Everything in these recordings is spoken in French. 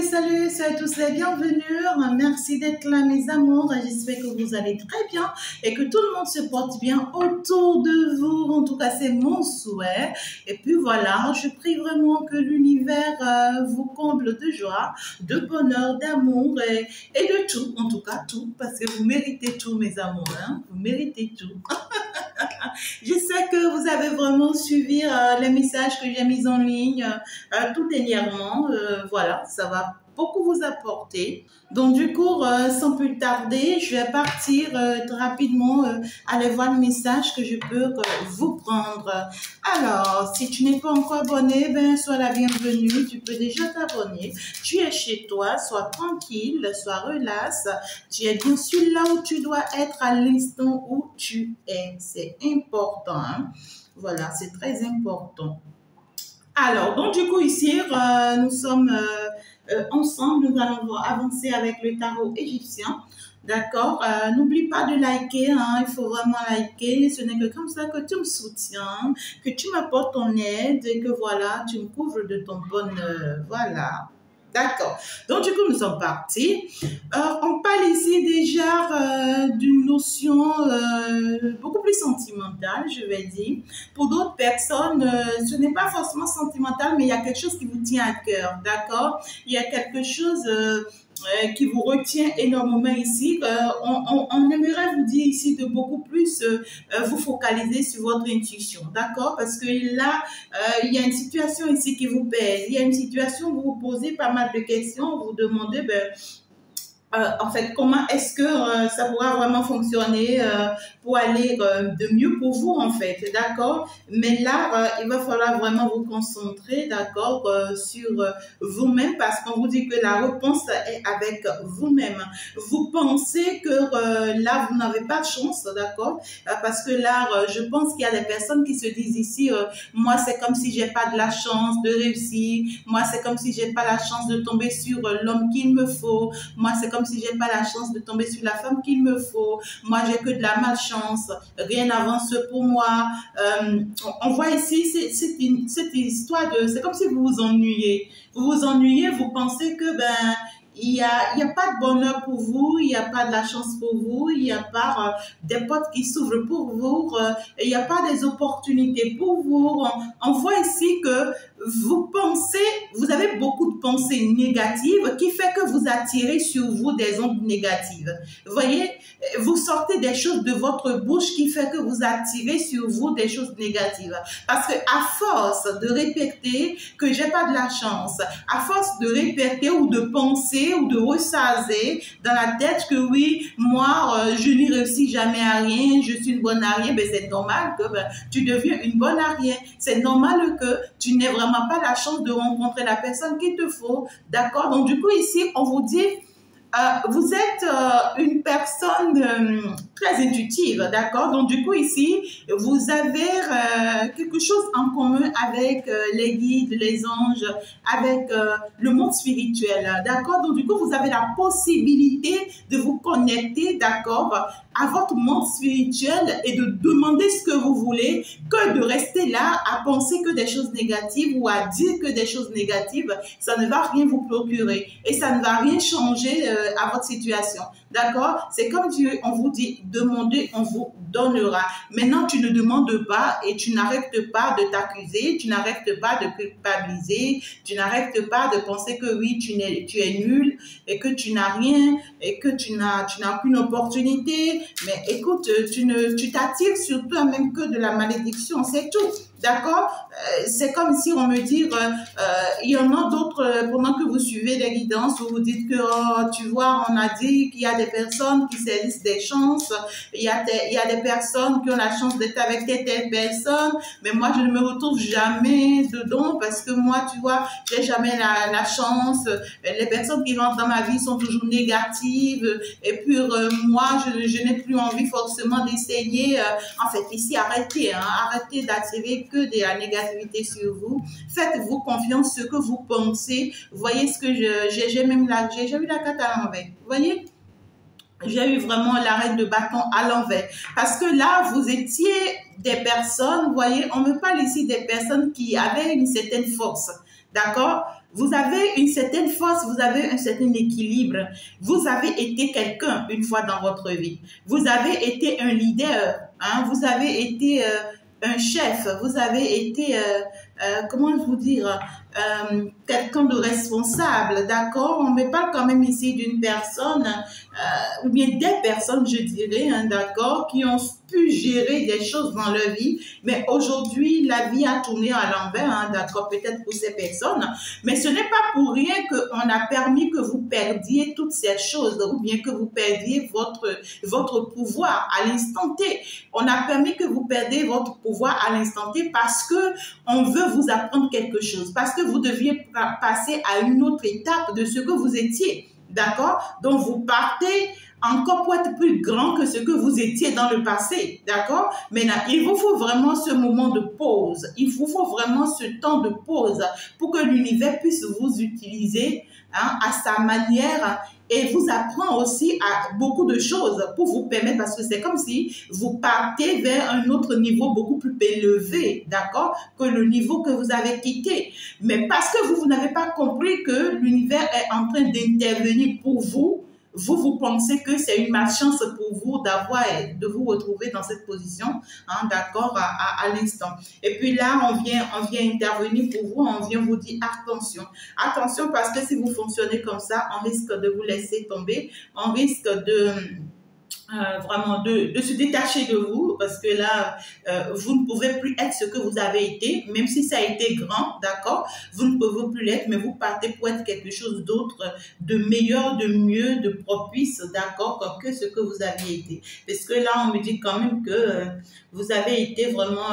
salut, soyez tous les bienvenus. Merci d'être là, mes amours. J'espère que vous allez très bien et que tout le monde se porte bien autour de vous. En tout cas, c'est mon souhait. Et puis voilà, je prie vraiment que l'univers vous comble de joie, de bonheur, d'amour et de tout. En tout cas, tout, parce que vous méritez tout, mes amours. Hein? Vous méritez tout. Je sais que vous avez vraiment suivi les messages que j'ai mis en ligne tout dernièrement. Voilà, ça va beaucoup vous apporter. Donc du coup, sans plus tarder, je vais partir rapidement aller voir le message que je peux vous prendre. Alors, si tu n'es pas encore abonné, ben sois la bienvenue. Tu peux déjà t'abonner. Tu es chez toi, sois tranquille, sois relax. Tu es bien sûr là où tu dois être à l'instant où tu es. C'est important. Hein? Voilà, c'est très important. Alors, donc du coup ici, nous sommes ensemble, nous allons avancer avec le tarot égyptien. D'accord. N'oublie pas de liker, hein, il faut vraiment liker. Ce n'est que comme ça que tu me soutiens, que tu m'apportes ton aide et que voilà, tu me couvres de ton bonheur. Voilà. D'accord. Donc, du coup, nous sommes partis. On parle ici déjà d'une notion beaucoup plus sentimentale, je vais dire. Pour d'autres personnes, ce n'est pas forcément sentimental, mais il y a quelque chose qui vous tient à cœur, d'accord? Il y a quelque chose qui vous retient énormément ici. On aimerait vous dire ici de beaucoup plus vous focaliser sur votre intuition, d'accord? Parce que là, il y a une situation ici qui vous pèse. Il y a une situation où vous vous posez pas mal de questions, vous vous demandez, en fait, comment est-ce que ça pourra vraiment fonctionner pour aller de mieux pour vous, en fait, d'accord? Mais là, il va falloir vraiment vous concentrer, d'accord, sur vous-même, parce qu'on vous dit que la réponse est avec vous-même. Vous pensez que là, vous n'avez pas de chance, d'accord? Parce que là, je pense qu'il y a des personnes qui se disent ici, moi, c'est comme si j'ai pas de la chance de réussir, moi, c'est comme si j'ai pas la chance de tomber sur l'homme qu'il me faut, moi, c'est comme si j'ai pas la chance de tomber sur la femme qu'il me faut. Moi, j'ai que de la malchance. Rien n'avance pour moi. On voit ici, cette histoire de... C'est comme si vous vous ennuyez. Vous vous ennuyez, vous pensez que, il y a pas de bonheur pour vous, il n'y a pas de la chance pour vous, il n'y a pas des portes qui s'ouvrent pour vous, il n'y a pas des opportunités pour vous. On voit ici que vous pensez, vous avez beaucoup de pensées négatives qui fait que vous attirez sur vous des ondes négatives. Vous voyez, vous sortez des choses de votre bouche qui fait que vous attirez sur vous des choses négatives. Parce que à force de répéter que j'ai pas de la chance, à force de répéter ou de penser ou de ressaser dans la tête que oui, moi, je n'y réussis jamais à rien, je suis une bonne à rien, c'est normal que tu deviens une bonne à rien. C'est normal que tu n'aies vraiment pas la chance de rencontrer la personne qu'il te faut, d'accord? Donc, du coup, ici, on vous dit, vous êtes une personne très intuitive, d'accord? Donc, du coup, ici, vous avez quelque chose en commun avec les guides, les anges, avec le monde spirituel, d'accord? Donc, du coup, vous avez la possibilité de vous connecter, d'accord, à votre monde spirituel et de demander ce que vous voulez, que de rester là à penser que des choses négatives ou à dire que des choses négatives, ça ne va rien vous procurer et ça ne va rien changer à votre situation. D'accord? C'est comme Dieu, on vous dit, demandez, on vous donnera. Maintenant, tu ne demandes pas et tu n'arrêtes pas de t'accuser, tu n'arrêtes pas de culpabiliser, tu n'arrêtes pas de penser que oui, tu es nul et que tu n'as rien et que tu n'as aucune opportunité. Mais écoute, tu t'attires sur toi-même que de la malédiction, c'est tout. D'accord? C'est comme si on me dit, il y en a d'autres, pendant que vous suivez les guidances, vous vous dites que, oh, tu vois, on a dit qu'il y a des personnes qui saisissent des chances, il y a des personnes qui ont la chance d'être avec telle personne, mais moi, je ne me retrouve jamais dedans parce que moi, tu vois, j'ai jamais la chance. Les personnes qui rentrent dans ma vie sont toujours négatives et puis moi, je n'ai plus envie forcément d'essayer. En fait, ici, arrêtez, hein, arrêtez d'attirer que de la négativité sur vous. Faites-vous confiance ce que vous pensez. Voyez ce que j'ai eu la carte à l'envers. Vous voyez? J'ai eu vraiment l'arrêt de bâton à l'envers. Parce que là, vous étiez des personnes, vous voyez, on me parle ici des personnes qui avaient une certaine force. D'accord? Vous avez une certaine force, vous avez un certain équilibre. Vous avez été quelqu'un une fois dans votre vie. Vous avez été un leader, hein? Vous avez été un chef, vous avez été, comment vous dire, quelqu'un de responsable, d'accord? On me parle quand même ici d'une personne, ou bien des personnes, je dirais, hein, d'accord, qui ont pu gérer des choses dans leur vie, mais aujourd'hui, la vie a tourné à l'envers, hein, d'accord, peut-être pour ces personnes, mais ce n'est pas pour rien qu'on a permis que vous perdiez toutes ces choses, ou bien que vous perdiez votre pouvoir à l'instant T. On a permis que vous perdiez votre pouvoir à l'instant T parce que on veut vous apprendre quelque chose, parce que vous deviez passer à une autre étape de ce que vous étiez, d'accord? Donc, vous partez encore pour être plus grand que ce que vous étiez dans le passé, d'accord? Maintenant, il vous faut vraiment ce moment de pause. Il vous faut vraiment ce temps de pause pour que l'univers puisse vous utiliser, hein, à sa manière et vous apprend aussi à beaucoup de choses pour vous permettre, parce que c'est comme si vous partez vers un autre niveau beaucoup plus élevé, d'accord, que le niveau que vous avez quitté. Mais parce que vous n'avez pas compris que l'univers est en train d'intervenir pour vous, vous pensez que c'est une malchance pour vous de vous retrouver dans cette position, hein, d'accord, à l'instant. Et puis là, on vient intervenir pour vous, on vient vous dire attention. Attention, parce que si vous fonctionnez comme ça, on risque de vous laisser tomber, on risque vraiment de se détacher de vous, parce que là, vous ne pouvez plus être ce que vous avez été, même si ça a été grand, d'accord, vous ne pouvez plus l'être, mais vous partez pour être quelque chose d'autre, de meilleur, de mieux, de propice, d'accord, que ce que vous aviez été. Parce que là, on me dit quand même que vous avez été vraiment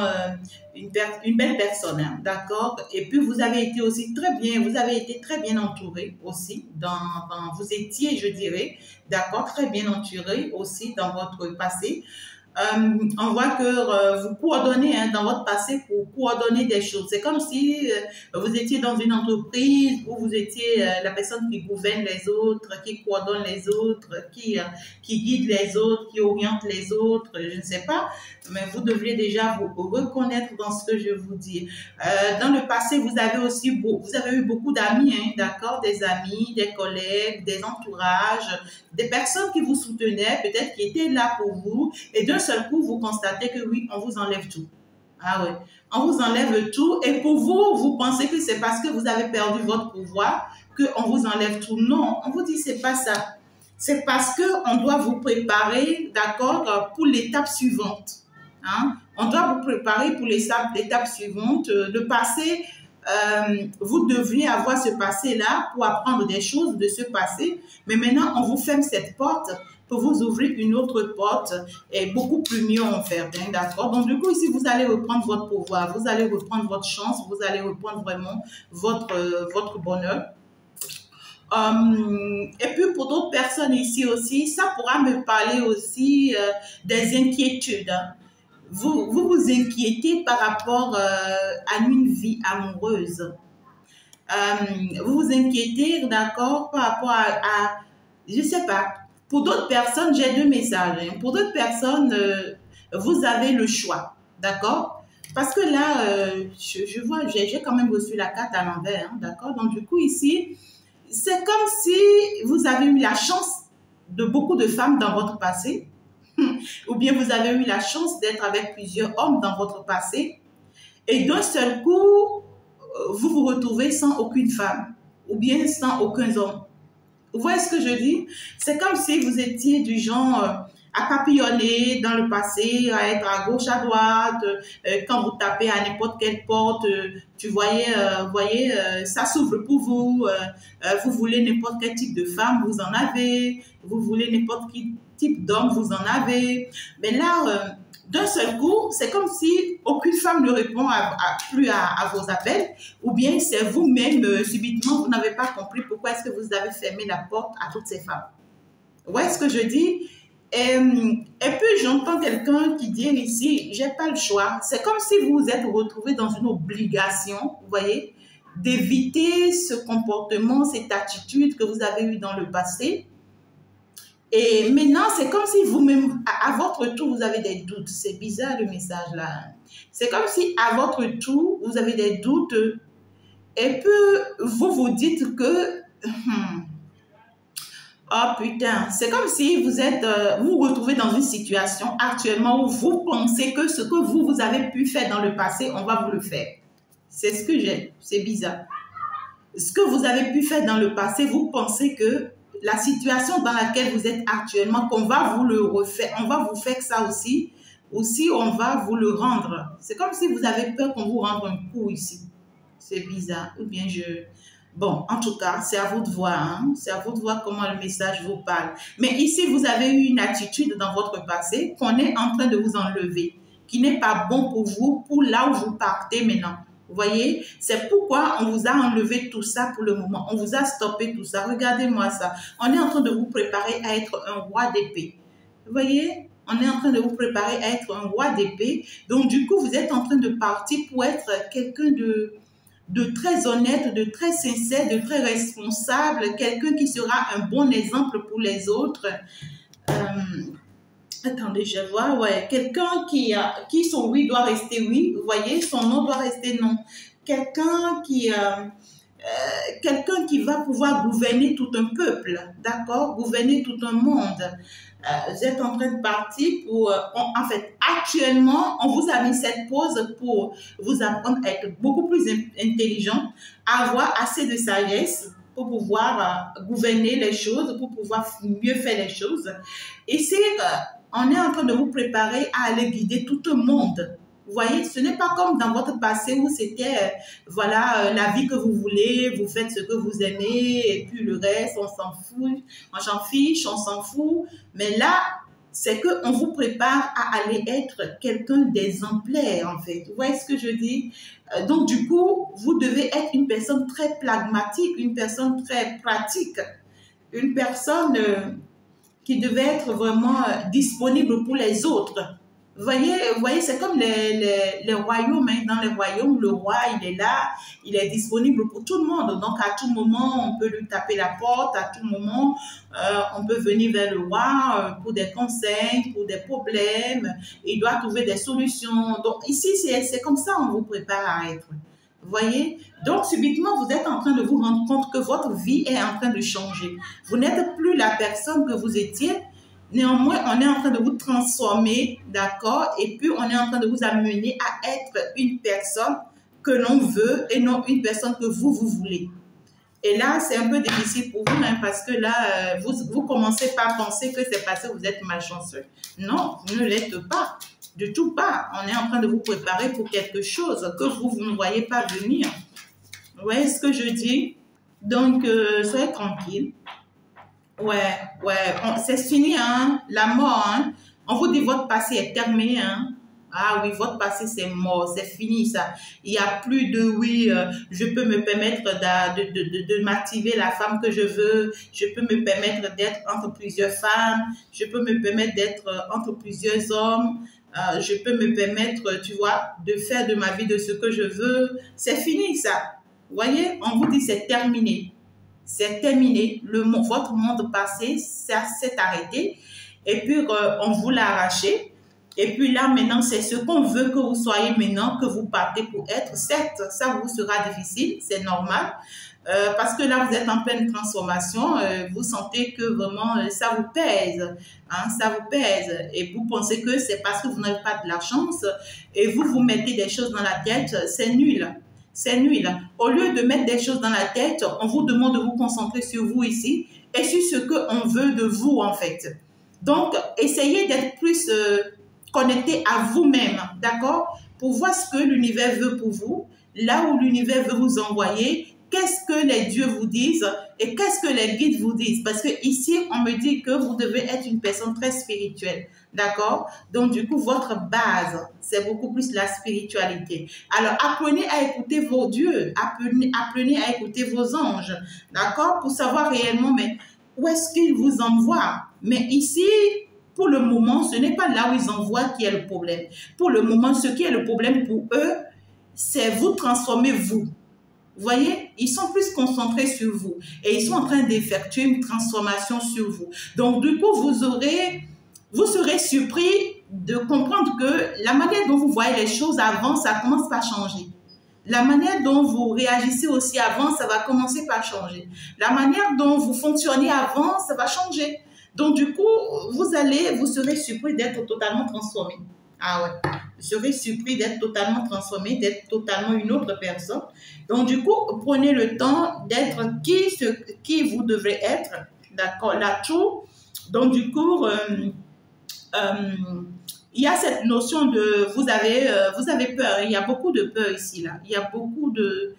une belle personne, hein, d'accord, et puis vous avez été aussi vous avez été très bien entouré aussi, vous étiez, je dirais, d'accord, très bien entouré aussi dans votre passé. On voit que vous coordonnez, hein, dans votre passé pour coordonner des choses. C'est comme si vous étiez dans une entreprise où vous étiez la personne qui gouverne les autres, qui coordonne les autres, qui guide les autres, qui oriente les autres, je ne sais pas, mais vous devriez déjà vous reconnaître dans ce que je vous dis. Dans le passé, vous avez eu beaucoup d'amis, hein, d'accord, des amis, des collègues, des entourages, des personnes qui vous soutenaient, peut-être qui étaient là pour vous, et d'un seul coup, vous constatez que oui, on vous enlève tout. Ah ouais, on vous enlève tout, et pour vous, vous pensez que c'est parce que vous avez perdu votre pouvoir qu'on vous enlève tout. Non, on vous dit c'est pas ça. C'est parce qu'on doit vous préparer, d'accord, pour l'étape suivante. Hein? On doit vous préparer pour l'étape suivante. Le passé, vous deviez avoir ce passé-là pour apprendre des choses de ce passé, mais maintenant, on vous ferme cette porte pour vous ouvrir une autre porte et beaucoup plus mieux en faire, hein, d'accord? Donc, du coup, ici, vous allez reprendre votre pouvoir, vous allez reprendre votre chance, vous allez reprendre vraiment votre bonheur. Et puis, pour d'autres personnes ici aussi, ça pourra me parler aussi des inquiétudes, hein. Vous inquiétez par rapport à une vie amoureuse. Vous vous inquiétez, d'accord, par rapport je ne sais pas. Pour d'autres personnes, j'ai deux messages, hein. Pour d'autres personnes, vous avez le choix, d'accord? Parce que là, je vois, j'ai quand même reçu la carte à l'envers, hein, d'accord? Donc, du coup, ici, c'est comme si vous avez eu la chance de beaucoup de femmes dans votre passé, ou bien vous avez eu la chance d'être avec plusieurs hommes dans votre passé, et d'un seul coup, vous vous retrouvez sans aucune femme, ou bien sans aucun homme. Vous voyez ce que je dis? C'est comme si vous étiez du genre à papillonner dans le passé, à être à gauche, à droite, quand vous tapez à n'importe quelle porte, tu voyez, ça s'ouvre pour vous, vous voulez n'importe quel type de femme, vous en avez, vous voulez n'importe quel type d'homme, vous en avez, mais là, d'un seul coup, c'est comme si aucune femme ne répond plus à vos appels, ou bien c'est vous-même, subitement, vous n'avez pas compris pourquoi est-ce que vous avez fermé la porte à toutes ces femmes. Vous voyez ce que je dis? Et puis, j'entends quelqu'un qui dit ici, j'ai pas le choix. C'est comme si vous vous êtes retrouvé dans une obligation, vous voyez, d'éviter ce comportement, cette attitude que vous avez eue dans le passé. Et maintenant, c'est comme si vous-même, à votre tour, vous avez des doutes. C'est bizarre le message là. C'est comme si à votre tour, vous avez des doutes Et puis, vous vous dites que... oh putain, c'est comme si vous êtes, vous vous retrouvez dans une situation actuellement où vous pensez que ce que vous avez pu faire dans le passé, on va vous le faire. C'est ce que j'ai, c'est bizarre. Ce que vous avez pu faire dans le passé, vous pensez que la situation dans laquelle vous êtes actuellement, qu'on va vous le refaire, on va vous faire ça aussi on va vous le rendre. C'est comme si vous avez peur qu'on vous rende un coup ici. C'est bizarre, ou bien je... Bon, en tout cas, c'est à vous de voir, hein? C'est à vous de voir comment le message vous parle. Mais ici, vous avez eu une attitude dans votre passé qu'on est en train de vous enlever, qui n'est pas bon pour vous, pour là où vous partez maintenant. Vous voyez, c'est pourquoi on vous a enlevé tout ça pour le moment. On vous a stoppé tout ça. Regardez-moi ça. On est en train de vous préparer à être un roi d'épée. Vous voyez, on est en train de vous préparer à être un roi d'épée. Donc, du coup, vous êtes en train de partir pour être quelqu'un de très honnête, de très sincère, de très responsable, quelqu'un qui sera un bon exemple pour les autres. Attendez, je vois, ouais, quelqu'un qui son oui doit rester oui, vous voyez, son non doit rester non. Quelqu'un qui va pouvoir gouverner tout un peuple, d'accord, gouverner tout un monde. Vous êtes en train de partir pour, en fait, actuellement, on vous a mis cette pause pour vous apprendre à être beaucoup plus intelligent, avoir assez de sagesse pour pouvoir gouverner les choses, pour pouvoir mieux faire les choses. Et c'est on est en train de vous préparer à aller guider tout le monde. Vous voyez, ce n'est pas comme dans votre passé où c'était, voilà, la vie que vous voulez, vous faites ce que vous aimez, et puis le reste, on s'en fout, on s'en fiche, on s'en fout. Mais là, c'est qu'on vous prépare à aller être quelqu'un d'exemplaire, en fait. Vous voyez ce que je dis? Donc, du coup, vous devez être une personne très pragmatique, une personne très pratique, une personne... qui devait être vraiment disponible pour les autres. Vous voyez, c'est comme les royaumes. Hein. Dans les royaumes, le roi, il est là, il est disponible pour tout le monde. Donc, à tout moment, on peut lui taper la porte. À tout moment, on peut venir vers le roi pour des conseils, pour des problèmes. Il doit trouver des solutions. Donc, ici, c'est comme ça on vous prépare à être. Vous voyez? Donc, subitement, vous êtes en train de vous rendre compte que votre vie est en train de changer. Vous n'êtes plus la personne que vous étiez. Néanmoins, on est en train de vous transformer, d'accord? Et puis, on est en train de vous amener à être une personne que l'on veut et non une personne que vous voulez. Et là, c'est un peu difficile pour vous, hein, parce que là, vous commencez par penser que c'est parce que vous êtes malchanceux. Non, vous ne l'êtes pas. Du tout pas. On est en train de vous préparer pour quelque chose que vous ne voyez pas venir. Vous voyez ce que je dis? Donc, soyez tranquille. Ouais, c'est fini, hein? La mort, hein? On vous dit votre passé est terminé, hein? Ah oui, votre passé, c'est mort, c'est fini, ça. Il n'y a plus de oui, je peux me permettre de m'activer la femme que je veux, je peux me permettre d'être entre plusieurs femmes, je peux me permettre d'être entre plusieurs hommes, je peux me permettre, tu vois, de faire de ma vie de ce que je veux. C'est fini, ça. Vous voyez, on vous dit c'est terminé. C'est terminé. Votre monde passé, ça s'est arrêté. Et puis, on vous l'a arraché. Et puis là, maintenant, c'est ce qu'on veut que vous soyez maintenant, que vous partez pour être. Certes, ça vous sera difficile, c'est normal. Parce que là, vous êtes en pleine transformation. Vous sentez que vraiment, ça vous pèse. Hein, ça vous pèse. Et vous pensez que c'est parce que vous n'avez pas de la chance. Et vous mettez des choses dans la tête. C'est nul. C'est nul. Au lieu de mettre des choses dans la tête, on vous demande de vous concentrer sur vous ici et sur ce qu'on veut de vous, en fait. Donc, essayez d'être plus connecté à vous-même, d'accord? Pour voir ce que l'univers veut pour vous, là où l'univers veut vous envoyer, qu'est-ce que les dieux vous disent et qu'est-ce que les guides vous disent. Parce que ici, on me dit que vous devez être une personne très spirituelle. D'accord? Donc, du coup, votre base, c'est beaucoup plus la spiritualité. Alors, apprenez à écouter vos dieux. Apprenez à écouter vos anges. D'accord? Pour savoir réellement, mais où est-ce qu'ils vous envoient? Mais ici, pour le moment, ce n'est pas là où ils envoient qui est le problème. Pour le moment, ce qui est le problème pour eux, c'est vous transformer vous. Vous voyez, ils sont plus concentrés sur vous. Et ils sont en train d'effectuer une transformation sur vous. Donc, du coup, vous serez surpris de comprendre que la manière dont vous voyez les choses avant, ça commence à changer. la manière dont vous réagissez aussi avant, ça va commencer par changer. La manière dont vous fonctionnez avant, ça va changer. Donc, du coup, vous serez surpris d'être totalement transformé. Ah ouais, vous serez surpris d'être totalement transformé, d'être totalement une autre personne. Donc, du coup, prenez le temps d'être qui vous devrez être. D'accord, là-tout. Donc, du coup, il y a cette notion de vous avez peur. Il y a beaucoup de peur ici là. Il y a beaucoup de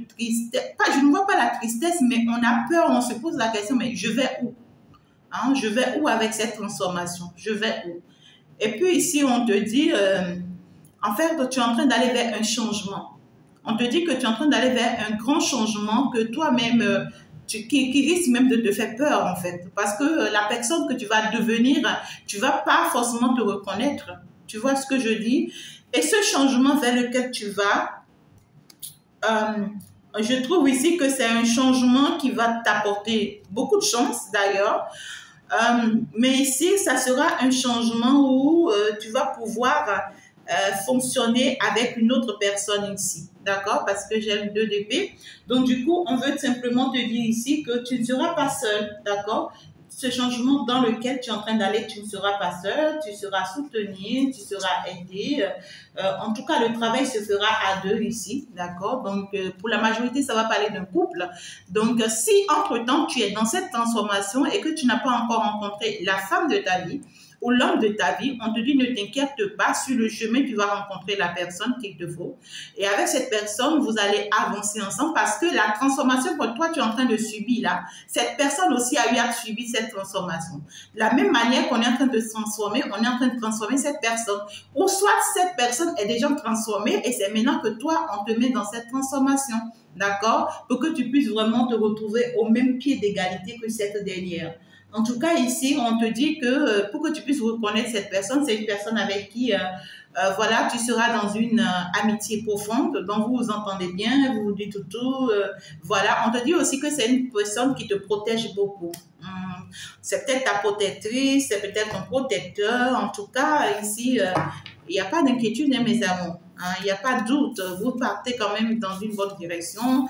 tristesse. Je ne vois pas la tristesse, mais on a peur. On se pose la question, mais je vais où? Hein, je vais où avec cette transformation? Je vais où? Et puis ici, on te dit, en fait, tu es en train d'aller vers un changement. On te dit que tu es en train d'aller vers un grand changement que toi-même, qui risque même de te faire peur, en fait. Parce que la personne que tu vas devenir, tu vas pas forcément te reconnaître. Tu vois ce que je dis? Et ce changement vers lequel tu vas, je trouve ici que c'est un changement qui va t'apporter beaucoup de chance, d'ailleurs. Mais ici, ça sera un changement où tu vas pouvoir fonctionner avec une autre personne ici. D'accord? Parce que j'ai le 2 d'épée. Donc, du coup, on veut simplement te dire ici que tu ne seras pas seul. D'accord? Ce changement dans lequel tu es en train d'aller, tu ne seras pas seul, tu seras soutenu, tu seras aidé. En tout cas, le travail se fera à deux ici, d'accord? Donc, pour la majorité, ça va parler d'un couple. Donc, si entre-temps, tu es dans cette transformation et que tu n'as pas encore rencontré la femme de ta vie, ou l'homme de ta vie, on te dit ne t'inquiète pas, sur le chemin, tu vas rencontrer la personne qu'il te faut. Et avec cette personne, vous allez avancer ensemble parce que la transformation que toi, tu es en train de subir là, cette personne aussi a eu à subir cette transformation. De la même manière qu'on est en train de se transformer, on est en train de transformer cette personne. Ou soit cette personne est déjà transformée et c'est maintenant que toi, on te met dans cette transformation. D'accord? Pour que tu puisses vraiment te retrouver au même pied d'égalité que cette dernière. En tout cas, ici, on te dit que pour que tu puisses reconnaître cette personne, c'est une personne avec qui, voilà, tu seras dans une amitié profonde, dont vous vous entendez bien, vous vous dites tout, voilà. On te dit aussi que c'est une personne qui te protège beaucoup. C'est peut-être ta protectrice, c'est peut-être ton protecteur. En tout cas, ici, il n'y a pas d'inquiétude, hein, mes amours. Il n'y a pas de doute. Vous partez quand même dans une bonne direction.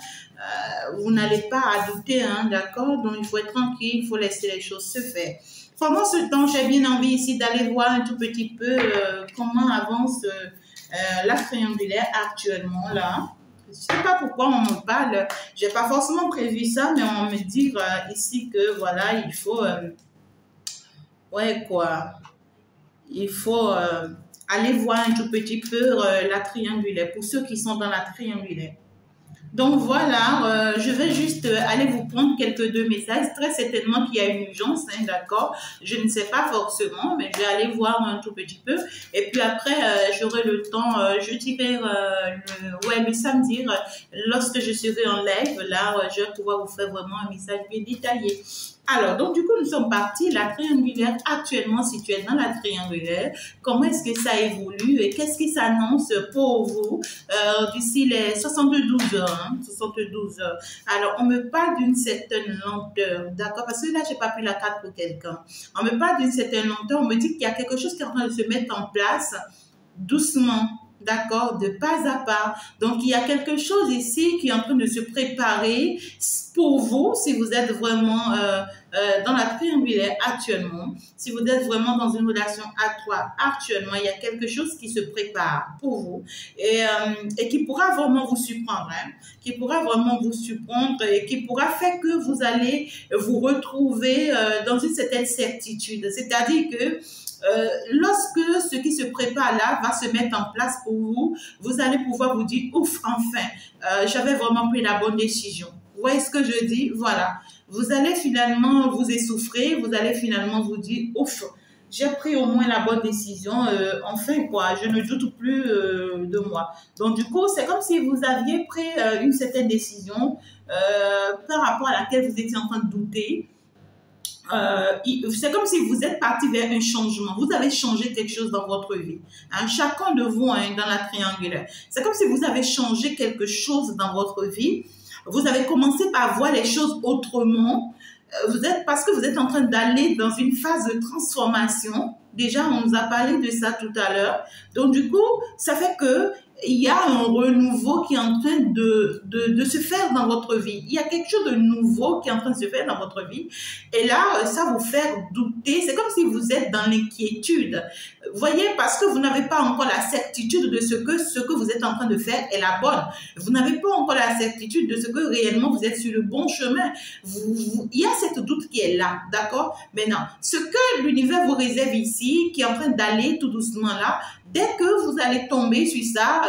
Vous n'allez pas à douter, hein, d'accord? Donc, il faut être tranquille, il faut laisser les choses se faire. Pendant ce temps, j'ai bien envie ici d'aller voir un tout petit peu comment avance la triangulaire actuellement, là. Je ne sais pas pourquoi on me parle. Je n'ai pas forcément prévu ça, mais on me dit ici que, voilà, il faut... ouais, quoi. Il faut... aller voir un tout petit peu la triangulaire, pour ceux qui sont dans la triangulaire. Donc voilà, je vais juste aller vous prendre quelques deux messages. Très certainement qu'il y a une urgence, hein, d'accord? Je ne sais pas forcément, mais je vais aller voir un tout petit peu. Et puis après, j'aurai le temps, je dirai le samedi, lorsque je serai en live, là, je vais pouvoir vous faire vraiment un message bien détaillé. Alors, donc du coup, nous sommes partis. La triangulaire, actuellement, si tu es dans la triangulaire, comment est-ce que ça évolue et qu'est-ce qui s'annonce pour vous d'ici les 72 heures, hein, 72 heures. Alors, on me parle d'une certaine lenteur, d'accord? Parce que là, j'ai pas pris la carte pour quelqu'un. On me parle d'une certaine lenteur, on me dit qu'il y a quelque chose qui est en train de se mettre en place doucement. D'accord, de pas à pas. Donc, il y a quelque chose ici qui est en train de se préparer pour vous, si vous êtes vraiment dans la triangulaire actuellement, si vous êtes vraiment dans une relation à trois actuellement, il y a quelque chose qui se prépare pour vous et qui pourra vraiment vous surprendre, hein, qui pourra vraiment vous surprendre et qui pourra faire que vous allez vous retrouver dans une certaine certitude. C'est-à-dire que lorsque ce qui se prépare là va se mettre en place pour vous, vous allez pouvoir vous dire, ouf, enfin, j'avais vraiment pris la bonne décision. Vous voyez ce que je dis? Voilà. Vous allez finalement vous essouffler, vous allez finalement vous dire, ouf, j'ai pris au moins la bonne décision, enfin quoi, je ne doute plus de moi. Donc du coup, c'est comme si vous aviez pris une certaine décision par rapport à laquelle vous étiez en train de douter. C'est comme si vous êtes parti vers un changement. Vous avez changé quelque chose dans votre vie. Hein, chacun de vous, hein, dans la triangulaire. C'est comme si vous avez changé quelque chose dans votre vie. Vous avez commencé par voir les choses autrement. Parce que vous êtes en train d'aller dans une phase de transformation. Déjà, on nous a parlé de ça tout à l'heure. Donc, du coup, ça fait que il y a un renouveau qui est en train de se faire dans votre vie. Il y a quelque chose de nouveau qui est en train de se faire dans votre vie. Et là, ça vous fait douter. C'est comme si vous êtes dans l'inquiétude. Voyez, parce que vous n'avez pas encore la certitude de ce que vous êtes en train de faire est la bonne. Vous n'avez pas encore la certitude de ce que réellement vous êtes sur le bon chemin. Il y a cette doute qui est là, d'accord? Maintenant, ce que l'univers vous réserve ici, qui est en train d'aller tout doucement là, dès que vous allez tomber sur ça,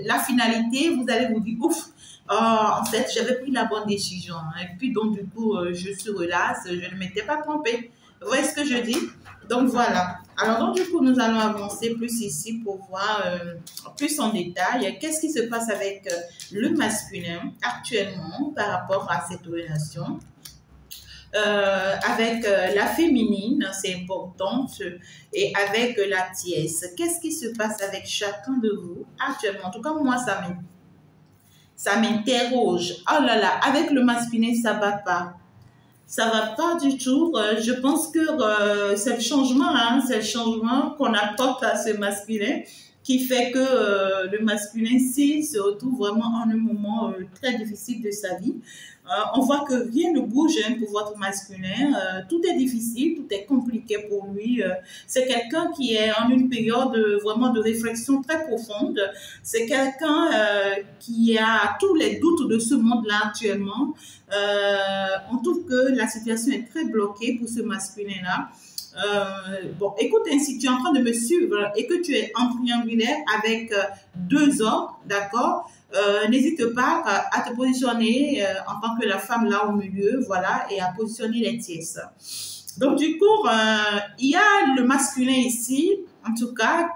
la finalité, vous allez vous dire, ouf, en fait, j'avais pris la bonne décision. Et puis, donc, du coup, je suis relaxe, je ne m'étais pas trompée. Vous voyez ce que je dis? Donc, voilà. Alors, donc, du coup, nous allons avancer plus ici pour voir plus en détail qu'est-ce qui se passe avec le masculin actuellement par rapport à cette relation. Avec la féminine, c'est important, et avec la tiesse. Qu'est-ce qui se passe avec chacun de vous actuellement? En tout cas, moi, ça m'interroge. Oh là là, avec le masculin, ça va pas. Ça va pas du tout. Je pense que c'est le changement, hein, c'est le changement qu'on apporte à ce masculin qui fait que le masculin se retrouve vraiment en un moment très difficile de sa vie. On voit que rien ne bouge hein, pour votre masculin. Tout est difficile, tout est compliqué pour lui. C'est quelqu'un qui est en une période vraiment de réflexion très profonde. C'est quelqu'un qui a tous les doutes de ce monde-là actuellement. On trouve que la situation est très bloquée pour ce masculin-là. Bon, écoute, si tu es en train de me suivre et que tu es en triangulaire avec deux hommes, d'accord, n'hésite pas à te positionner en tant que la femme là au milieu, voilà, et à positionner les tiesses. Donc, du coup, il y a le masculin ici, en tout cas,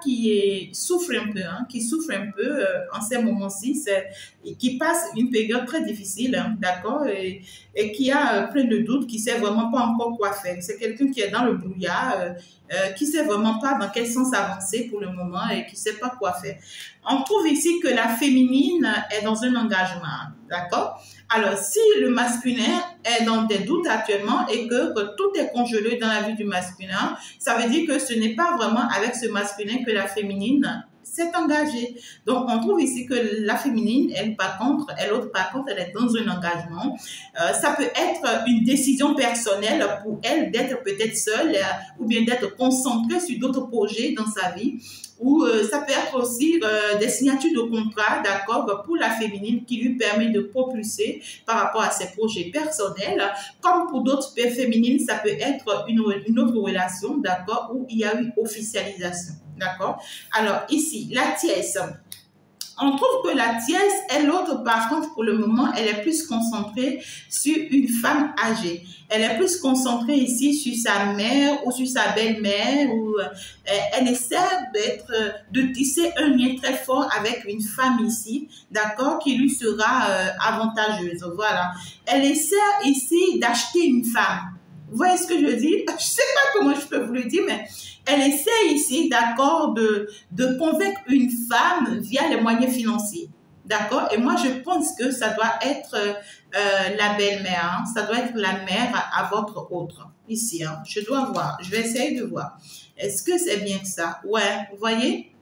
souffre un peu, hein, qui souffre un peu en ces moments-ci, qui passe une période très difficile, hein, d'accord, et qui a plein de doutes, qui ne sait vraiment pas encore quoi faire. C'est quelqu'un qui est dans le brouillard, qui ne sait vraiment pas dans quel sens avancer pour le moment et qui ne sait pas quoi faire. On trouve ici que la féminine est dans un engagement, d'accord? Alors, si le masculin est dans des doutes actuellement et que tout est congelé dans la vie du masculin, ça veut dire que ce n'est pas vraiment avec ce masculin que la féminine s'est engagée. Donc, on trouve ici que la féminine, elle, par contre, elle est dans un engagement. Ça peut être une décision personnelle pour elle d'être peut-être seule ou bien d'être concentrée sur d'autres projets dans sa vie. Ou ça peut être aussi des signatures de contrat, d'accord, pour la féminine qui lui permet de propulser par rapport à ses projets personnels. Comme pour d'autres féminines, ça peut être une autre relation, d'accord, où il y a eu officialisation, d'accord. Alors ici, la tiesse. On trouve que la tiesse est l'autre, par contre, pour le moment, elle est plus concentrée sur une femme âgée. Elle est plus concentrée ici sur sa mère ou sur sa belle-mère, ou elle essaie de tisser un lien très fort avec une femme ici, d'accord, qui lui sera avantageuse. Voilà. Elle essaie ici d'acheter une femme. Vous voyez ce que je dis? Je ne sais pas comment je peux vous le dire, mais elle essaie ici, d'accord, de convaincre une femme via les moyens financiers. D'accord? Et moi, je pense que ça doit être la belle-mère. Hein? Ça doit être la mère à votre autre. Ici, hein? Je dois voir. Je vais essayer de voir. Est-ce que c'est bien ça? Ouais, vous voyez?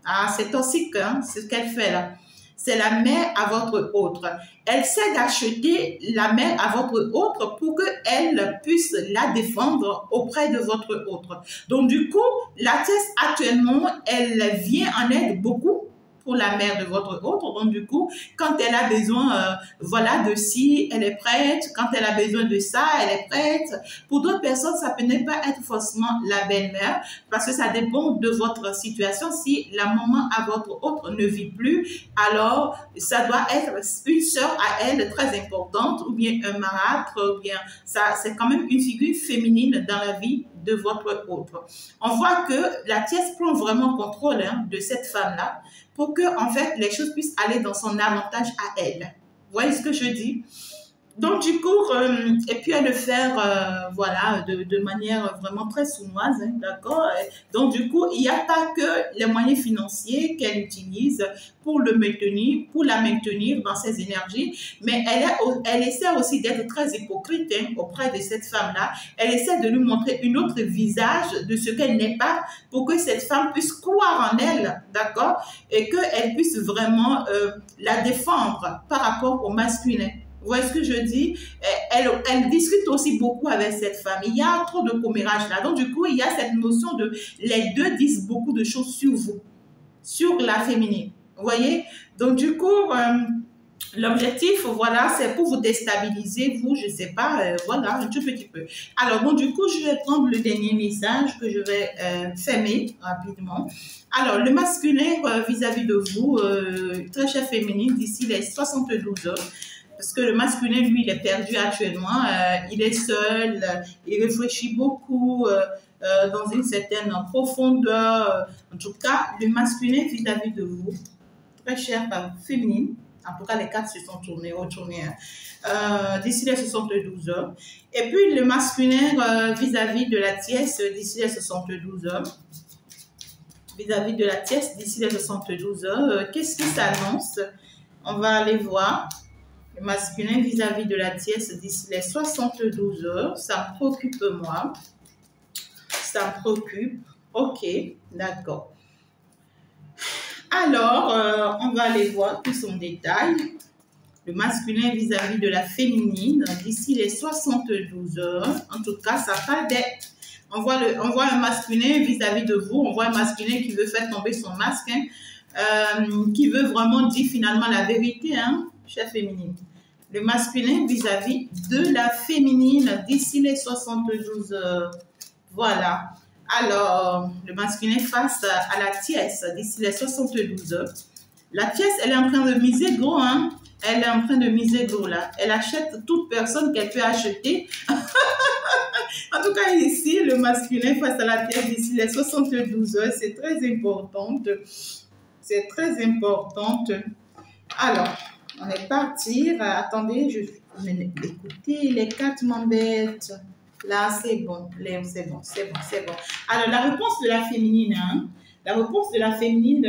Ah, c'est toxique, hein? C'est ce qu'elle fait là. C'est la mère à votre autre. Elle sait d'acheter la mère à votre autre pour qu'elle puisse la défendre auprès de votre autre. Donc, du coup, la thèse actuellement, elle vient en aide beaucoup pour la mère de votre autre. Donc, du coup, quand elle a besoin, voilà, de ci, elle est prête. Quand elle a besoin de ça, elle est prête. Pour d'autres personnes, ça peut ne pas être forcément la belle-mère parce que ça dépend de votre situation. Si la maman à votre autre ne vit plus, alors ça doit être une sœur à elle très importante ou bien un marâtre ou bien ça, c'est quand même une figure féminine dans la vie de votre autre. On voit que la tiesse prend vraiment contrôle hein, de cette femme-là pour que, en fait, les choses puissent aller dans son avantage à elle. Vous voyez ce que je dis? Donc, du coup, et puis à le faire, voilà, de manière vraiment très sournoise, hein, d'accord? Donc, du coup, il n'y a pas que les moyens financiers qu'elle utilise pour le maintenir, pour la maintenir dans ses énergies, mais elle essaie aussi d'être très hypocrite hein, auprès de cette femme-là. Elle essaie de lui montrer une autre visage de ce qu'elle n'est pas pour que cette femme puisse croire en elle, d'accord? Et qu'elle puisse vraiment la défendre par rapport au masculin. Vous voyez ce que je dis? Elle discute aussi beaucoup avec cette femme. Il y a trop de commérage là. Donc, du coup, il y a cette notion de les deux disent beaucoup de choses sur vous, sur la féminine. Vous voyez? Donc, du coup, l'objectif, voilà, c'est pour vous déstabiliser, vous, je ne sais pas, voilà, un tout petit peu. Alors, bon, du coup, je vais prendre le dernier message que je vais fermer rapidement. Alors, le masculin vis-à-vis de vous, très chère féminine, d'ici les 72 heures, parce que le masculin, lui, il est perdu actuellement, il est seul, il réfléchit beaucoup dans une certaine profondeur. En tout cas, le masculin vis-à-vis de vous, très chère féminine, en tout cas, les cartes se sont retournées d'ici les 72 heures. Et puis, le masculin vis-à-vis de la tiesse d'ici les 72 heures. Vis-à-vis de la tiesse d'ici les 72 heures. Qu'est-ce qui s'annonce? On va aller voir. Le masculin vis-à-vis de la tiesse d'ici les 72 heures. Ça me préoccupe, moi. Ça me préoccupe. Ok, d'accord. Alors, on va aller voir plus en détail. Le masculin vis-à-vis de la féminine d'ici les 72 heures. En tout cas, ça parle des... On voit un masculin vis-à-vis de vous. On voit un masculin qui veut faire tomber son masque. Hein, qui veut vraiment dire finalement la vérité, hein, chère féminine. Le masculin vis-à-vis de la féminine d'ici les 72 heures. Voilà. Alors, le masculin face à la tiesse d'ici les 72 heures. La tiesse, elle est en train de miser gros, hein. Elle est en train de miser gros, là. Elle achète toute personne qu'elle peut acheter. En tout cas, ici, le masculin face à la tiesse d'ici les 72 heures, c'est très importante. C'est très importante. Alors, on est parti. Attendez, écoutez, les cartes m'embêtent. Là, c'est bon. C'est bon, c'est bon, c'est bon. Alors, la réponse de la féminine, hein, la réponse de la féminine,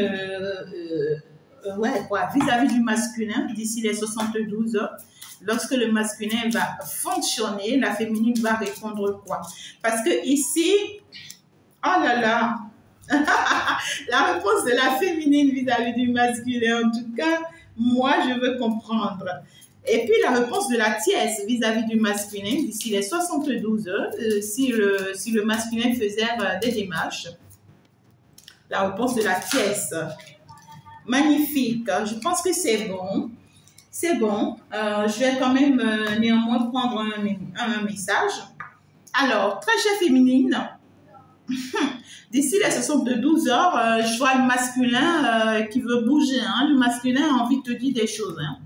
ouais, quoi, vis-à-vis du masculin, d'ici les 72 heures, lorsque le masculin va fonctionner, la féminine va répondre quoi? Parce que ici, oh là là, la réponse de la féminine vis-à-vis du masculin, en tout cas, moi, je veux comprendre. Et puis, la réponse de la tiesse vis-à-vis du masculin, d'ici les 72 heures, si le masculin faisait des démarches, la réponse de la tiesse, magnifique, je pense que c'est bon. C'est bon, je vais quand même néanmoins prendre un message. Alors, très chère féminine, d'ici les 72 heures, je vois le masculin qui veut bouger. Hein. Le masculin a envie de te dire des choses. Hein.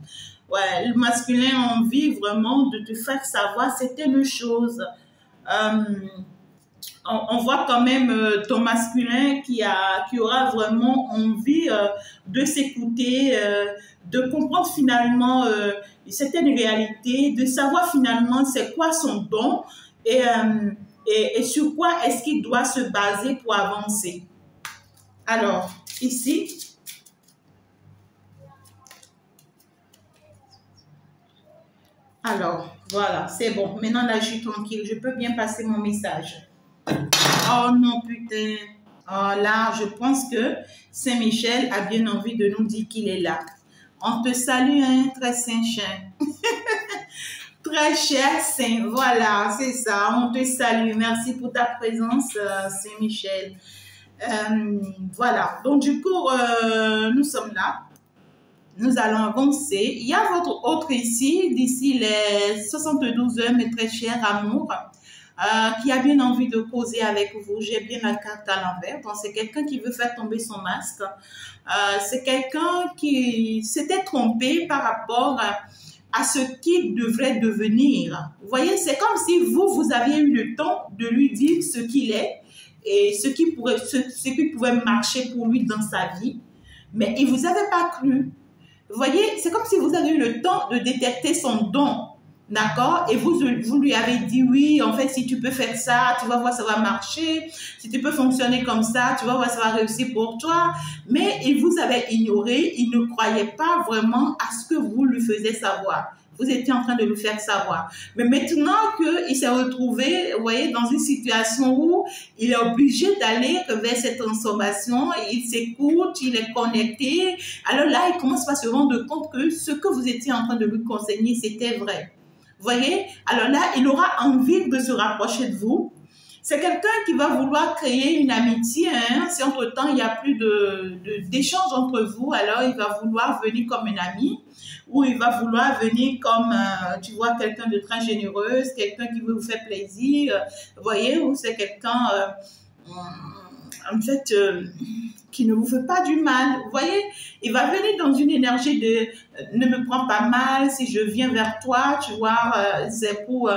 Ouais, le masculin a envie vraiment de te faire savoir certaines choses. On voit quand même ton masculin qui aura vraiment envie de s'écouter, de comprendre finalement certaines réalités, de savoir finalement c'est quoi son don et sur quoi est-ce qu'il doit se baser pour avancer. Alors, ici, alors, voilà, c'est bon. Maintenant, là, je suis tranquille. Je peux bien passer mon message. Oh non, putain. Oh là, je pense que Saint-Michel a bien envie de nous dire qu'il est là. On te salue, hein, très saint chien. Très cher Saint, voilà, c'est ça. On te salue. Merci pour ta présence, Saint-Michel. Voilà, donc du coup, nous sommes là. Nous allons avancer. Il y a votre autre ici, d'ici les 72 heures, mes très chers amours, qui a bien envie de causer avec vous. J'ai bien la carte à l'envers. Donc, c'est quelqu'un qui veut faire tomber son masque. C'est quelqu'un qui s'était trompé par rapport à ce qu'il devrait devenir. Vous voyez, c'est comme si vous aviez eu le temps de lui dire ce qu'il est et ce qui pouvait marcher pour lui dans sa vie. Mais il ne vous avait pas cru. Vous voyez, c'est comme si vous avez eu le temps de détecter son don. D'accord? Et vous lui avez dit oui, en fait, si tu peux faire ça, tu vas voir, ça va marcher. Si tu peux fonctionner comme ça, tu vas voir, ça va réussir pour toi. Mais il vous avait ignoré, il ne croyait pas vraiment à ce que vous lui faisiez savoir. Vous étiez en train de lui faire savoir. Mais maintenant qu'il s'est retrouvé, vous voyez, dans une situation où il est obligé d'aller vers cette transformation, il s'écoute, il est connecté. Alors là, il commence à se rendre compte que ce que vous étiez en train de lui conseiller, c'était vrai. Vous voyez? Alors là, il aura envie de se rapprocher de vous. C'est quelqu'un qui va vouloir créer une amitié. Hein. Si entre-temps, il n'y a plus d'échange entre vous, alors il va vouloir venir comme un ami ou il va vouloir venir comme, tu vois, quelqu'un de très généreux, quelqu'un qui veut vous faire plaisir. Vous voyez? Ou c'est quelqu'un, en fait, qui ne vous fait pas du mal. Vous voyez? Il va venir dans une énergie de ne me prends pas mal si je viens vers toi, tu vois, c'est pour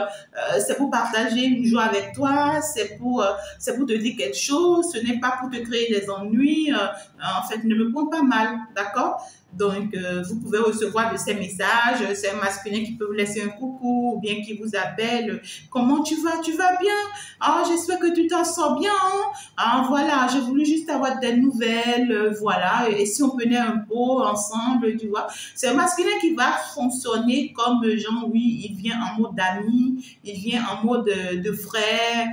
partager une joie avec toi, c'est pour te dire quelque chose, ce n'est pas pour te créer des ennuis, en fait, ne me prends pas mal, d'accord? Donc, vous pouvez recevoir de ces messages, c'est un masculin qui peut vous laisser un coucou ou bien qui vous appelle. Comment tu vas? Tu vas bien? Ah, j'espère que tu t'en sors bien. Hein? Ah, voilà, j'ai voulu juste avoir des nouvelles, voilà. Et si on prenait un pot ensemble, tu vois. C'est un masculin qui va fonctionner comme genre, oui, il vient en mode ami, il vient en mode de frère,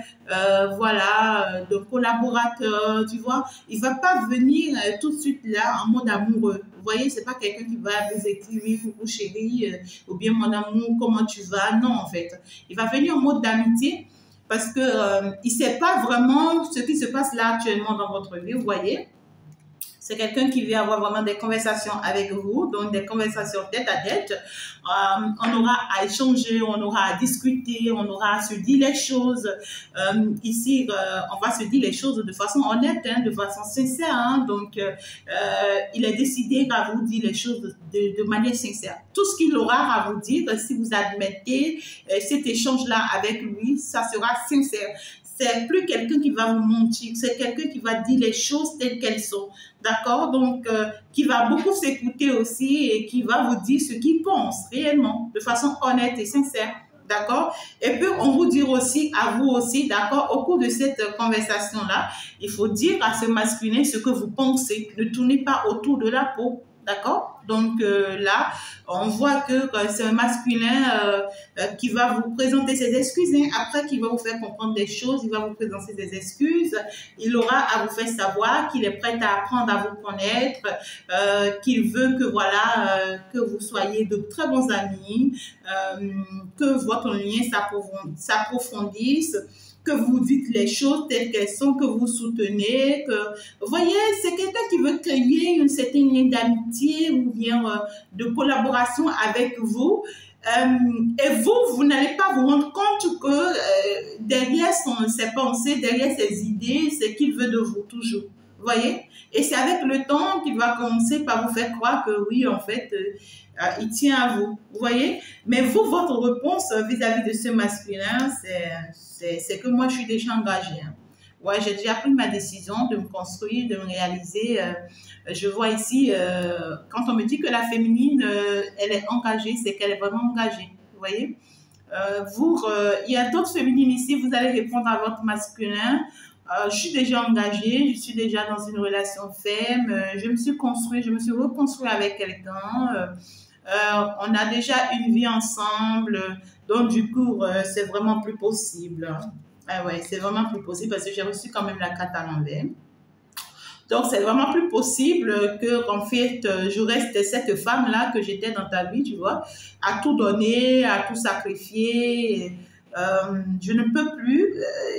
voilà, de collaborateur, tu vois. Il va pas venir tout de suite là en mode amoureux. Vous voyez, c'est pas quelqu'un qui va vous écrire, oui, coucou chérie, ou bien mon amour, comment tu vas? Non, en fait. Il va venir en mode d'amitié parce que il sait pas vraiment ce qui se passe là actuellement dans votre vie, vous voyez. C'est quelqu'un qui veut avoir vraiment des conversations avec vous, donc des conversations tête à tête. On aura à échanger, on aura à discuter, on aura à se dire les choses. Ici, on va se dire les choses de façon honnête, hein, de façon sincère. Hein, donc, il est décidé à vous dire les choses de manière sincère. Tout ce qu'il aura à vous dire, si vous admettez cet échange-là avec lui, ça sera sincère. C'est plus quelqu'un qui va vous mentir, c'est quelqu'un qui va dire les choses telles qu'elles sont. D'accord? Donc, qui va beaucoup s'écouter aussi et qui va vous dire ce qu'il pense réellement, de façon honnête et sincère. D'accord? Et puis, on vous dit aussi, à vous aussi, d'accord, au cours de cette conversation-là, il faut dire à ce masculin ce que vous pensez. Ne tournez pas autour de la peau. D'accord? Donc là, on voit que c'est un masculin qui va vous présenter ses excuses. Hein. Après qu'il va vous faire comprendre des choses, il va vous présenter des excuses. Il aura à vous faire savoir qu'il est prêt à apprendre à vous connaître, qu'il veut que, voilà, que vous soyez de très bons amis, que votre lien s'approfondisse, que vous dites les choses telles qu'elles sont, que vous soutenez, que, vous voyez, c'est quelqu'un qui veut créer une certaine ligne d'amitié ou bien de collaboration avec vous. Et vous n'allez pas vous rendre compte que derrière ses pensées, derrière ses idées, c'est qu'il veut de vous toujours. Vous voyez? Et c'est avec le temps qu'il va commencer par vous faire croire que oui, en fait, il tient à vous. Vous voyez? Mais vous, votre réponse vis-à-vis de ce masculin, c'est que moi, je suis déjà engagée. Hein. Ouais, j'ai déjà pris ma décision de me construire, de me réaliser. Je vois ici, quand on me dit que la féminine, elle est engagée, c'est qu'elle est vraiment engagée. Vous voyez? Il y a d'autres féminines ici, vous allez répondre à votre masculin. Je suis déjà engagée, je suis déjà dans une relation ferme, je me suis construite, je me suis reconstruite avec quelqu'un, on a déjà une vie ensemble, donc du coup, c'est vraiment plus possible. Ah ouais, c'est vraiment plus possible parce que j'ai reçu quand même la carte à l'envers. Donc, c'est vraiment plus possible que, en fait, je reste cette femme-là que j'étais dans ta vie, tu vois, à tout donner, à tout sacrifier. Je ne peux plus.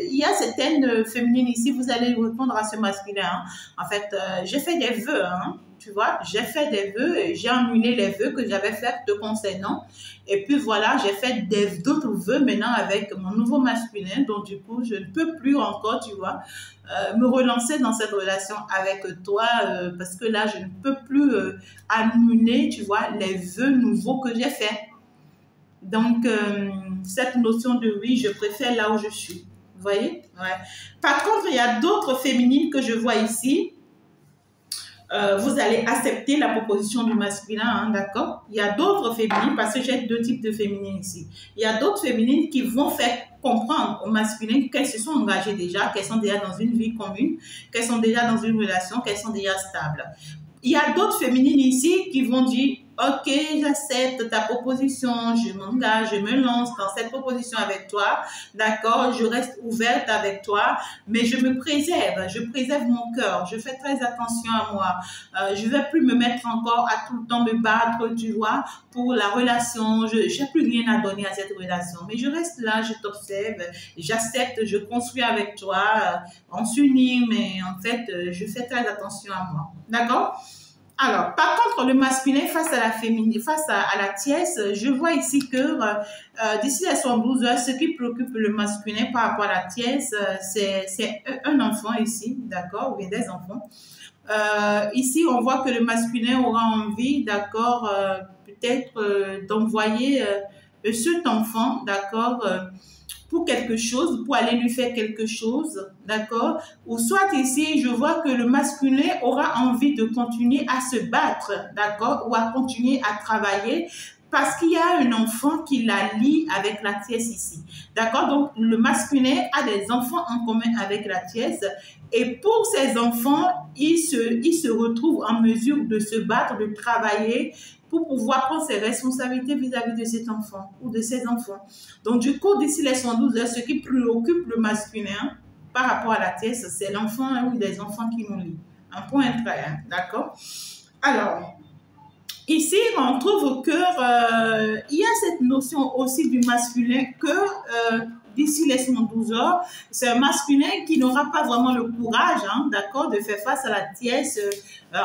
Il y a certaines féminines ici, vous allez répondre à ce masculin. Hein. En fait, j'ai fait des vœux, hein, tu vois, j'ai fait des vœux et j'ai annulé les vœux que j'avais faits te concernant. Et puis voilà, j'ai fait d'autres vœux maintenant avec mon nouveau masculin. Donc du coup, je ne peux plus encore, tu vois, me relancer dans cette relation avec toi parce que là, je ne peux plus annuler, tu vois, les vœux nouveaux que j'ai faits. Donc, cette notion de oui, je préfère là où je suis. Vous voyez? Ouais. Par contre, il y a d'autres féminines que je vois ici. vous allez accepter la proposition du masculin, hein, d'accord? Il y a d'autres féminines, parce que j'ai deux types de féminines ici. Il y a d'autres féminines qui vont faire comprendre aux masculins qu'elles se sont engagées déjà, qu'elles sont déjà dans une vie commune, qu'elles sont déjà dans une relation, qu'elles sont déjà stables. Il y a d'autres féminines ici qui vont dire, ok, j'accepte ta proposition, je m'engage, je me lance dans cette proposition avec toi, d'accord, je reste ouverte avec toi, mais je préserve mon cœur, je fais très attention à moi, je ne vais plus me mettre encore à tout le temps me battre, tu vois, pour la relation, je n'ai plus rien à donner à cette relation, mais je reste là, je t'observe, j'accepte, je construis avec toi, on s'unit, mais en fait, je fais très attention à moi, d'accord? Alors, par contre, le masculin face à la féminine, face à la tiesse, je vois ici que d'ici les 72 heures, ce qui préoccupe le masculin par rapport à la tiesse, c'est un enfant ici, d'accord, ou bien des enfants. Ici, on voit que le masculin aura envie, d'accord, peut-être d'envoyer cet enfant, d'accord, pour quelque chose, pour aller lui faire quelque chose, d'accord? Ou soit ici, je vois que le masculin aura envie de continuer à se battre, d'accord? Ou à continuer à travailler parce qu'il y a un enfant qui la lie avec la tiesse ici, d'accord? Donc, le masculin a des enfants en commun avec la tiesse et pour ces enfants, il se retrouve en mesure de se battre, de travailler pour pouvoir prendre ses responsabilités vis-à-vis de cet enfant ou de ses enfants. Donc, du coup, d'ici les 112 heures, ce qui préoccupe le masculin par rapport à la tiesse, c'est l'enfant ou des enfants qui nous lient. Un point très, hein, d'accord? Alors, ici, on trouve que il y a cette notion aussi du masculin que d'ici les 112 heures, c'est un masculin qui n'aura pas vraiment le courage, hein, d'accord, de faire face à la tiesse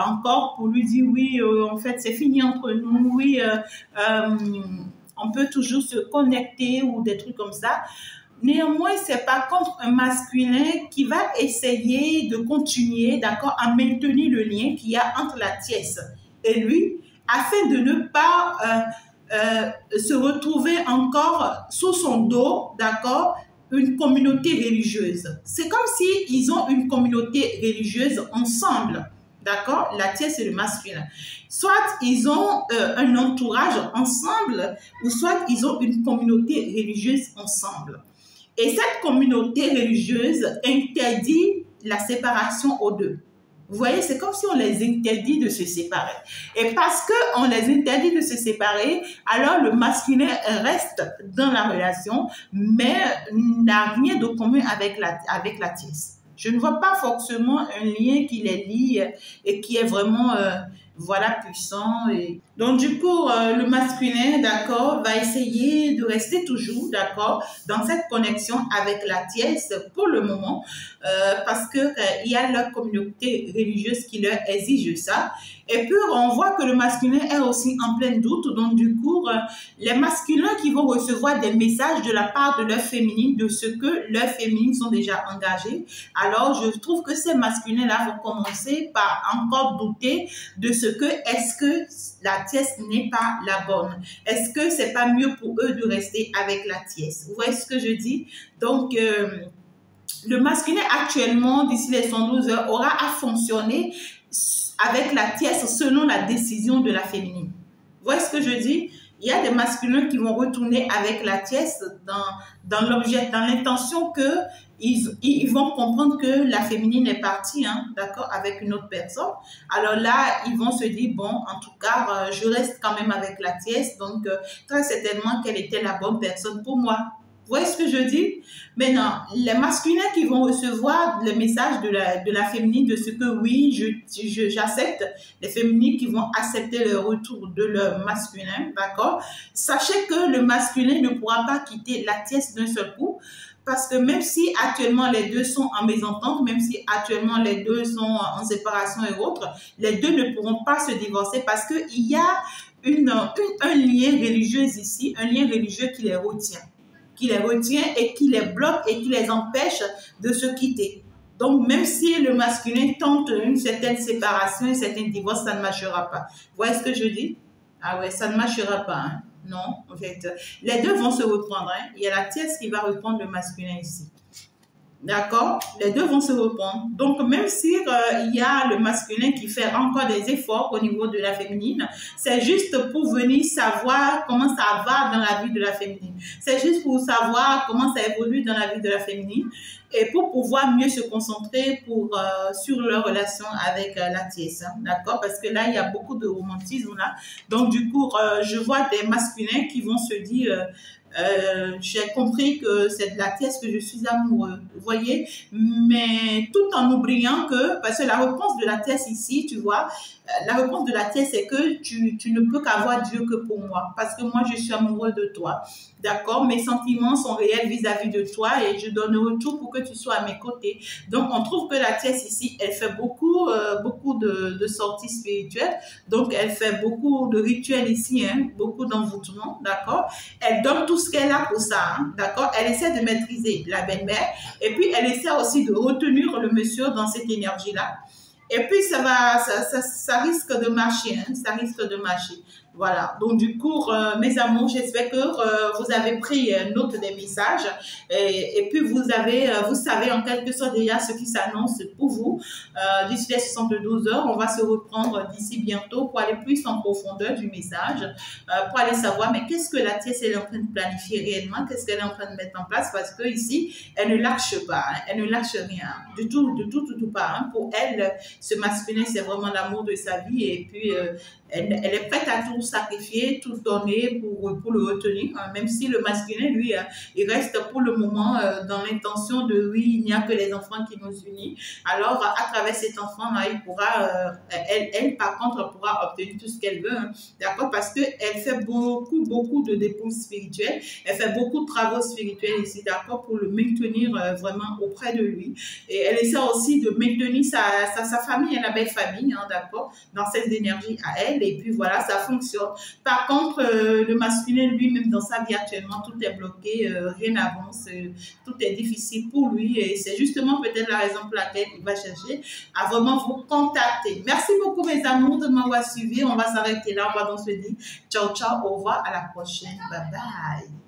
encore pour lui dire oui, en fait, c'est fini entre nous, oui, on peut toujours se connecter ou des trucs comme ça. Néanmoins, c'est par contre un masculin qui va essayer de continuer, d'accord, à maintenir le lien qu'il y a entre la tiesse et lui, afin de ne pas se retrouver encore sous son dos, d'accord, une communauté religieuse. C'est comme si ils ont une communauté religieuse ensemble, d'accord, la tiesse et le masculin. Soit ils ont un entourage ensemble, ou soit ils ont une communauté religieuse ensemble. Et cette communauté religieuse interdit la séparation aux deux. Vous voyez, c'est comme si on les interdit de se séparer. Et parce qu'on les interdit de se séparer, alors le masculin reste dans la relation, mais n'a rien de commun avec la tiesse. Je ne vois pas forcément un lien qui les lie et qui est vraiment voilà, puissant. Et... Donc, du coup, le masculin, d'accord, va essayer de rester toujours, d'accord, dans cette connexion avec la tiesse pour le moment, parce que il y a leur communauté religieuse qui leur exige ça. Et puis, on voit que le masculin est aussi en plein doute. Donc, du coup, les masculins qui vont recevoir des messages de la part de leur féminine, de ce que leurs féminines sont déjà engagées, alors je trouve que ces masculins-là vont commencer par encore douter de ce que, est-ce que la tiesse n'est pas la bonne? Est-ce que c'est pas mieux pour eux de rester avec la tiesse? Vous voyez ce que je dis? Donc, le masculin actuellement, d'ici les 112 heures, aura à fonctionner avec la tiesse selon la décision de la féminine. Vous voyez ce que je dis? Il y a des masculins qui vont retourner avec la tiesse dans l'objet, dans l'intention que ils vont comprendre que la féminine est partie, hein, d'accord, avec une autre personne. Alors là, ils vont se dire, bon, en tout cas, je reste quand même avec la tiesse, donc très certainement qu'elle était la bonne personne pour moi. Vous voyez ce que je dis? Maintenant, les masculins qui vont recevoir le message de la féminine de ce que oui, j'accepte, les féminines qui vont accepter le retour de leur masculin, d'accord? Sachez que le masculin ne pourra pas quitter la tiesse d'un seul coup, parce que même si actuellement les deux sont en mésentente, même si actuellement les deux sont en séparation et autres, les deux ne pourront pas se divorcer parce qu'il y a un lien religieux ici, un lien religieux qui les retient et qui les bloque et qui les empêche de se quitter. Donc, même si le masculin tente une certaine séparation, un certain divorce, ça ne marchera pas. Vous voyez ce que je dis? Ah ouais, ça ne marchera pas. Hein? Non, en fait, les deux vont se reprendre. Hein? Il y a la tiesse qui va reprendre le masculin ici. D'accord? Les deux vont se répondre. Donc, même si il y a le masculin qui fait encore des efforts au niveau de la féminine, c'est juste pour venir savoir comment ça va dans la vie de la féminine. C'est juste pour savoir comment ça évolue dans la vie de la féminine et pour pouvoir mieux se concentrer sur leur relation avec la tiesse. D'accord? Parce que là, il y a beaucoup de romantisme là. Donc, du coup, je vois des masculins qui vont se dire... j'ai compris que c'est de la tiesse que je suis amoureux, vous voyez, mais tout en oubliant que, parce que la réponse de la tiesse ici, tu vois, la réponse de la tiesse c'est que tu ne peux qu'avoir Dieu que pour moi, parce que moi je suis amoureux de toi, d'accord, mes sentiments sont réels vis-à-vis de toi et je donnerai tout pour que tu sois à mes côtés. Donc on trouve que la tiesse ici, elle fait beaucoup de sorties spirituelles, donc elle fait beaucoup de rituels ici, hein, beaucoup d'envoûtements, d'accord, elle donne tout ce qu'elle a pour ça, hein, d'accord, elle essaie de maîtriser la belle-mère et puis elle essaie aussi de retenir le monsieur dans cette énergie-là. Et puis, ça risque de marcher, hein, ça risque de marcher. Voilà, donc du coup, mes amours, j'espère que vous avez pris note des messages et puis vous savez en quelque sorte déjà ce qui s'annonce pour vous. D'ici les 72 heures, on va se reprendre d'ici bientôt pour aller plus en profondeur du message, pour aller savoir, mais qu'est-ce que la tiesse est en train de planifier réellement, qu'est-ce qu'elle est en train de mettre en place, parce que ici, elle ne lâche pas, hein, elle ne lâche rien, du tout pas. Hein. Pour elle, ce masculin, c'est vraiment l'amour de sa vie et puis elle est prête à tout sacrifier, tout donner pour le retenir, hein, même si le masculin, lui, il reste pour le moment dans l'intention de oui, il n'y a que les enfants qui nous unissent. Alors, à travers cet enfant-là, il pourra, elle, par contre, pourra obtenir tout ce qu'elle veut, hein, d'accord, parce qu'elle fait beaucoup de dépenses spirituelles, elle fait beaucoup de travaux spirituels ici, d'accord, pour le maintenir vraiment auprès de lui. Et elle essaie aussi de maintenir sa famille, la belle famille, hein, d'accord, dans cette énergie à elle. Et puis voilà, ça fonctionne. Par contre, le masculin lui-même dans sa vie actuellement, tout est bloqué, rien n'avance, tout est difficile pour lui et c'est justement peut-être la raison pour laquelle il va chercher à vraiment vous contacter. Merci beaucoup mes amours de m'avoir suivi. On va s'arrêter là, on va donc se dire ciao, ciao, au revoir, à la prochaine. Bye bye.